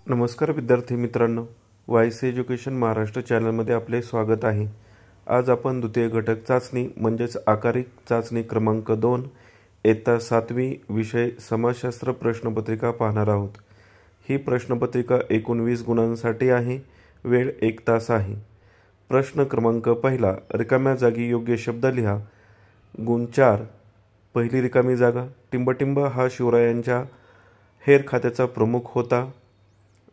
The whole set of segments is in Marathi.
नमस्कार विद्यार्थी मित्रांनो, वायस एज्युकेशन महाराष्ट्र चॅनलमध्ये आपले स्वागत आहे। आज आपण द्वितीय घटक चाचणी म्हणजेच आकारिक चाचणी क्रमांक 2 इयत्ता 7वी विषय समाजशास्त्र प्रश्नपत्रिका पाहणार आहोत। ही प्रश्नपत्रिका एकूण 20 गुणांसाठी आहे। वेळ 1 तास आहे। प्रश्न क्रमांक पहिला, रिकाम्या जागी योग्य शब्द लिहा। गुण 4, पहिली रिकामी जागा, टिंबटिंब हा शिवरायांच्या हेर खात्याचा प्रमुख होता।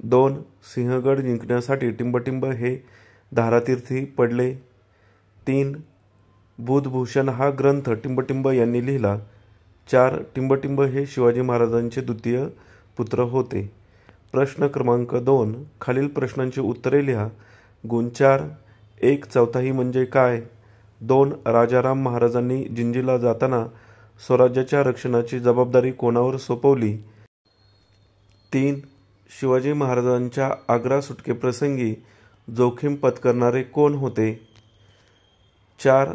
2, सिंहगड जिंकण्यासाठी टिंबटिंब हे धारातीर्थी पडले। 3, बुधभूषण हा ग्रंथ टिंबटिंब यांनी लिहिला। 4, टिंबटिंब हे शिवाजी महाराजांचे द्वितीय पुत्र होते। प्रश्न क्रमांक 2, खालील प्रश्नांची उत्तरे लिहा। गुण 4, 1 चौथाई म्हणजे काय? 2, राजाराम महाराजांनी जिंजीला जाताना स्वराज्याच्या रक्षणाची जबाबदारी कोणावर सोपवली? 3, शिवाजी महाराजांच्या आग्रा सुटकेप्रसंगी जोखीम पत्करणारे कोण होते? 4,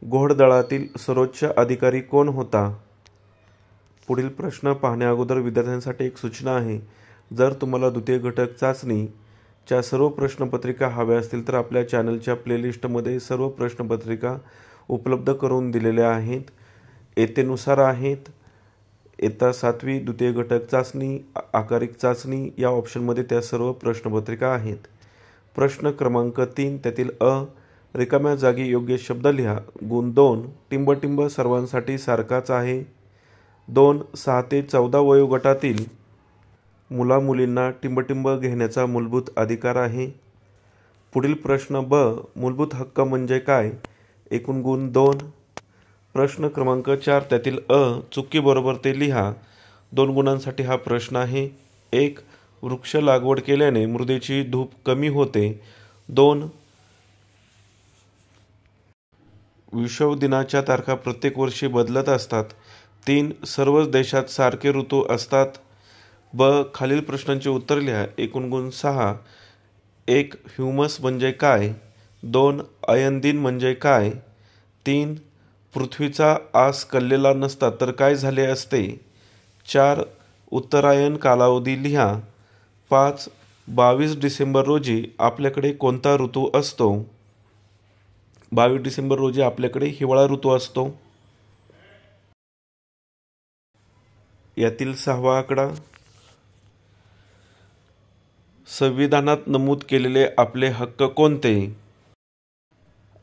घोडदळातील सर्वोच्च अधिकारी कोण होता? पुढील प्रश्न पाहण्याअगोदर विद्यार्थ्यांसाठी एक सूचना आहे। जर तुम्हाला द्वितीय घटक चाचणीच्या सर्व प्रश्नपत्रिका हव्या असतील तर आपल्या चॅनलच्या प्लेलिस्टमध्ये सर्व प्रश्नपत्रिका उपलब्ध करून दिलेल्या आहेत। इयत्तेनुसार आहेत। इयत्ता 7वी द्वितीय घटक चाचणी, आकारिक चाचणी या ऑप्शनमध्ये त्या सर्व प्रश्नपत्रिका आहेत। प्रश्न क्रमांक 3, त्यातील अ, रिकाम्या जागी योग्य शब्द लिहा। गुण 2, टिंबटिंब सर्वांसाठी सारखाच आहे। 2, 6 ते 14 वयोगटातील मुलामुलींना टिंबटिंब घेण्याचा मूलभूत अधिकार आहे। पुढील प्रश्न ब, मूलभूत हक्क म्हणजे काय? एकूण गुण 2। प्रश्न क्रमांक 4, त्यातील अ, चुकी बरोबर ते लिहा। 2 गुणांसाठी हा प्रश्न आहे। 1, वृक्ष लागवड केल्याने मृदेची धूप कमी होते। 2, विश्व दिनाच्या तारखा प्रत्येक वर्षी बदलत असतात। 3, सर्वच देशात सारखे ऋतू असतात। ब, खालील प्रश्नांची उत्तर लिहा। एकूण गुण 6। 1, ह्युमस म्हणजे काय? 2, अयन दिन म्हणजे काय? 3, पृथ्वीचा आस कललेला नसता तर काय झाले असते? 4, उत्तरायण कालावधी लिहा। 5, 22 डिसेंबर रोजी आपल्याकडे कोणता ऋतू असतो? 22 डिसेंबर रोजी आपल्याकडे हिवाळा ऋतू असतो। यातील 6वा आकडा, संविधानात नमूद केलेले आपले हक्क कोणते?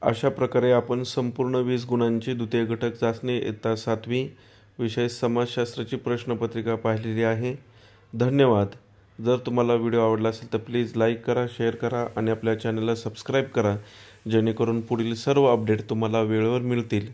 अशा प्रकारे आपण संपूर्ण 20 गुणांची द्वितीय घटक चाचणी इयत्ता 7वी विषय समाजशास्त्राची प्रश्नपत्रिका पाहिलेली आहे। धन्यवाद। जर तुम्हाला व्हिडिओ आवडला असेल तर प्लीज लाईक करा, शेअर करा आणि आपल्या चॅनलला सबस्क्राईब करा, जेणेकरून पुढील सर्व अपडेट तुम्हाला वेळेवर मिळतील।